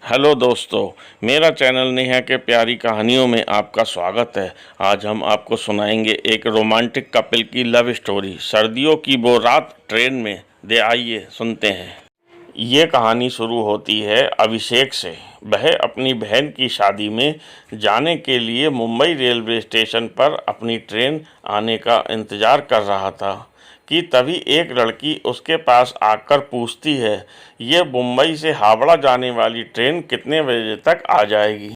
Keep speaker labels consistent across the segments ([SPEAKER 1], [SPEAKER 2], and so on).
[SPEAKER 1] Hello दोस्तों, मेरा channel Neha के प्यारी कहानियों में आपका स्वागत है। आज हम आपको सुनाएंगे एक रोमांटिक कपल की लव स्टोरी। सर्दियों की वो रात ट्रेन में। आइए सुनते हैं। ये कहानी शुरू होती है अभिषेक से। वह अपनी बहन की शादी में जाने के लिए मुंबई रेलवे स्टेशन पर अपनी ट्रेन आने का इंतज़ार कर रहा था कि तभी एक लड़की उसके पास आकर पूछती है, ये मुंबई से हावड़ा जाने वाली ट्रेन कितने बजे तक आ जाएगी?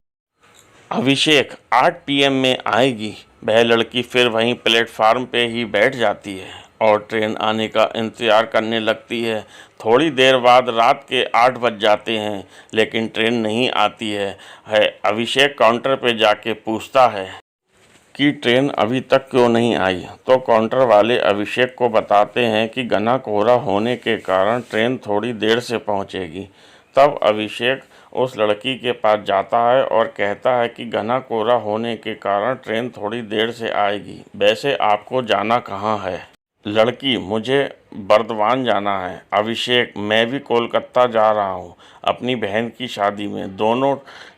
[SPEAKER 1] अभिषेक 8 PM में आएगी। वह लड़की फिर वहीं प्लेटफार्म पे ही बैठ जाती है और ट्रेन आने का इंतज़ार करने लगती है। थोड़ी देर बाद रात के 8 बज जाते हैं, लेकिन ट्रेन नहीं आती है। अभिषेक काउंटर पे जाके पूछता है कि ट्रेन अभी तक क्यों नहीं आई, तो काउंटर वाले अभिषेक को बताते हैं कि घना कोहरा होने के कारण ट्रेन थोड़ी देर से पहुंचेगी। तब अभिषेक उस लड़की के पास जाता है और कहता है कि घना कोहरा होने के कारण ट्रेन थोड़ी देर से आएगी। वैसे आपको जाना कहाँ है? लड़की, मुझे बर्दवान जाना है। अभिषेक, मैं भी कोलकाता जा रहा हूँ अपनी बहन की शादी में। दोनों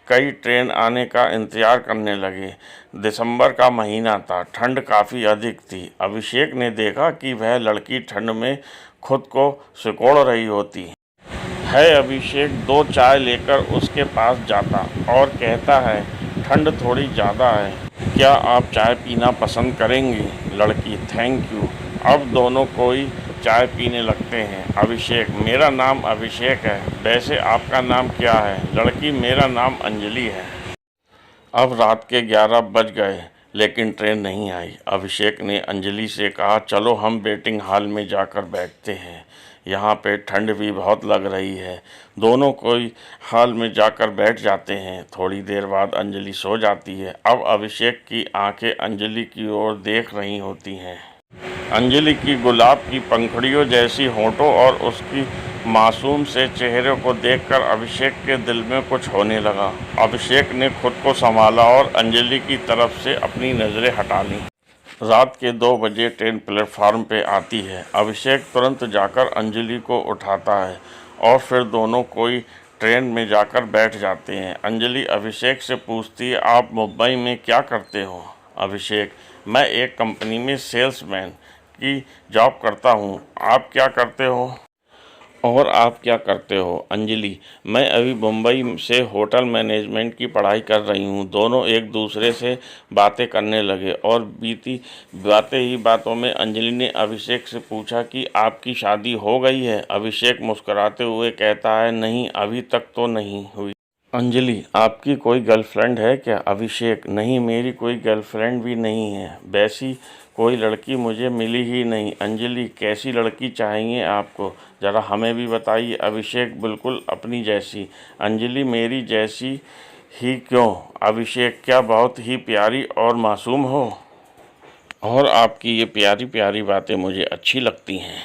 [SPEAKER 1] कई ट्रेन आने का इंतज़ार करने लगे। दिसंबर का महीना था, ठंड काफ़ी अधिक थी। अभिषेक ने देखा कि वह लड़की ठंड में खुद को सिकोड़ रही होती है। अभिषेक 2 चाय लेकर उसके पास जाता और कहता है, ठंड थोड़ी ज़्यादा है, क्या आप चाय पीना पसंद करेंगी? लड़की, थैंक यू। अब दोनों कोई चाय पीने लगते हैं। अभिषेक, मेरा नाम अभिषेक है, वैसे आपका नाम क्या है? लड़की, मेरा नाम अंजलि है। अब रात के 11 बज गए, लेकिन ट्रेन नहीं आई। अभिषेक ने अंजलि से कहा, चलो हम वेटिंग हॉल में जाकर बैठते हैं, यहाँ पे ठंड भी बहुत लग रही है। दोनों कोई हॉल में जाकर बैठ जाते हैं। थोड़ी देर बाद अंजलि सो जाती है। अब अभिषेक की आंखें अंजलि की ओर देख रही होती हैं। अंजलि की गुलाब की पंखुड़ियों जैसी होठों और उसकी मासूम से चेहरे को देखकर अभिषेक के दिल में कुछ होने लगा। अभिषेक ने खुद को संभाला और अंजलि की तरफ से अपनी नज़रें हटा लीं। रात के 2 बजे ट्रेन प्लेटफार्म पे आती है। अभिषेक तुरंत जाकर अंजलि को उठाता है और फिर दोनों कोई ट्रेन में जाकर बैठ जाते हैं। अंजलि अभिषेक से पूछती है, आप मुंबई में क्या करते हो? अभिषेक, मैं एक कंपनी में सेल्समैन की जॉब करता हूँ। आप क्या करते हो? और आप क्या करते हो? अंजलि, मैं अभी मुंबई से होटल मैनेजमेंट की पढ़ाई कर रही हूँ। दोनों एक दूसरे से बातें करने लगे और बीती बातें ही बातों में अंजलि ने अभिषेक से पूछा कि आपकी शादी हो गई है? अभिषेक मुस्कुराते हुए कहता है, नहीं, अभी तक तो नहीं हुई। अंजलि, आपकी कोई गर्लफ्रेंड है क्या? अभिषेक, नहीं, मेरी कोई गर्लफ्रेंड भी नहीं है, वैसी कोई लड़की मुझे मिली ही नहीं। अंजलि, कैसी लड़की चाहिए आपको, ज़रा हमें भी बताइए। अभिषेक, बिल्कुल अपनी जैसी। अंजलि, मेरी जैसी ही क्यों? अभिषेक, क्या बहुत ही प्यारी और मासूम हो? और आपकी ये प्यारी प्यारी बातें मुझे अच्छी लगती हैं।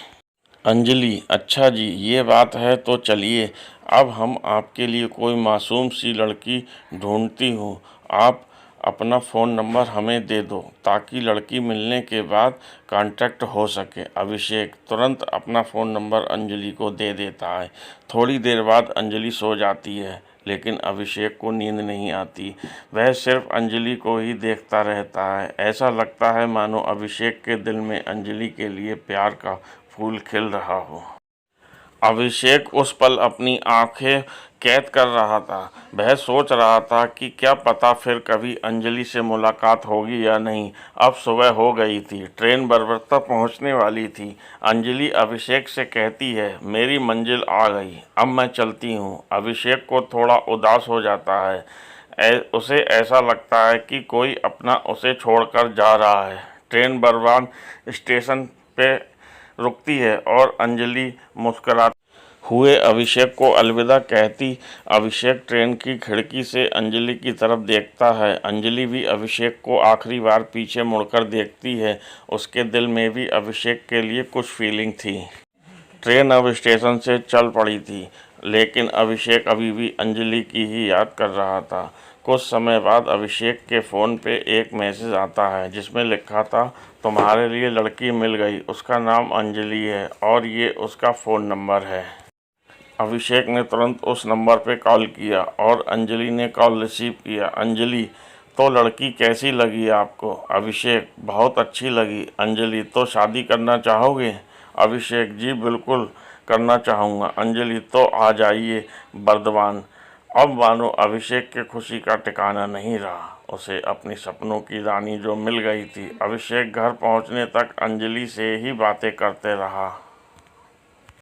[SPEAKER 1] अंजलि, अच्छा जी, ये बात है, तो चलिए अब हम आपके लिए कोई मासूम सी लड़की ढूंढती हूँ। आप अपना फ़ोन नंबर हमें दे दो ताकि लड़की मिलने के बाद कांटेक्ट हो सके। अभिषेक तुरंत अपना फ़ोन नंबर अंजलि को दे देता है। थोड़ी देर बाद अंजलि सो जाती है, लेकिन अभिषेक को नींद नहीं आती। वह सिर्फ अंजलि को ही देखता रहता है। ऐसा लगता है मानो अभिषेक के दिल में अंजलि के लिए प्यार का फूल खिल रहा हो। अभिषेक उस पल अपनी आंखें कैद कर रहा था। वह सोच रहा था कि क्या पता फिर कभी अंजलि से मुलाकात होगी या नहीं। अब सुबह हो गई थी, ट्रेन बरबरता पहुंचने वाली थी। अंजलि अभिषेक से कहती है, मेरी मंजिल आ गई, अब मैं चलती हूँ। अभिषेक को थोड़ा उदास हो जाता है। उसे ऐसा लगता है कि कोई अपना उसे छोड़कर जा रहा है। ट्रेन बरवान स्टेशन पे रुकती है और अंजलि मुस्कुराते हुए अभिषेक को अलविदा कहती। अभिषेक ट्रेन की खिड़की से अंजलि की तरफ देखता है। अंजलि भी अभिषेक को आखिरी बार पीछे मुड़कर देखती है। उसके दिल में भी अभिषेक के लिए कुछ फीलिंग थी। ट्रेन अब स्टेशन से चल पड़ी थी, लेकिन अभिषेक अभी भी अंजलि की ही याद कर रहा था। कुछ समय बाद अभिषेक के फ़ोन पे एक मैसेज आता है जिसमें लिखा था, तुम्हारे लिए लड़की मिल गई, उसका नाम अंजलि है और ये उसका फ़ोन नंबर है। अभिषेक ने तुरंत उस नंबर पे कॉल किया और अंजलि ने कॉल रिसीव किया। अंजलि, तो लड़की कैसी लगी आपको? अभिषेक, बहुत अच्छी लगी। अंजलि, तो शादी करना चाहोगे? अभिषेक, जी बिल्कुल करना चाहूँगा। अंजलि, तो आ जाइए बर्दवान। अब मानो अभिषेक के खुशी का ठिकाना नहीं रहा। उसे अपनी सपनों की रानी जो मिल गई थी। अभिषेक घर पहुंचने तक अंजलि से ही बातें करते रहा।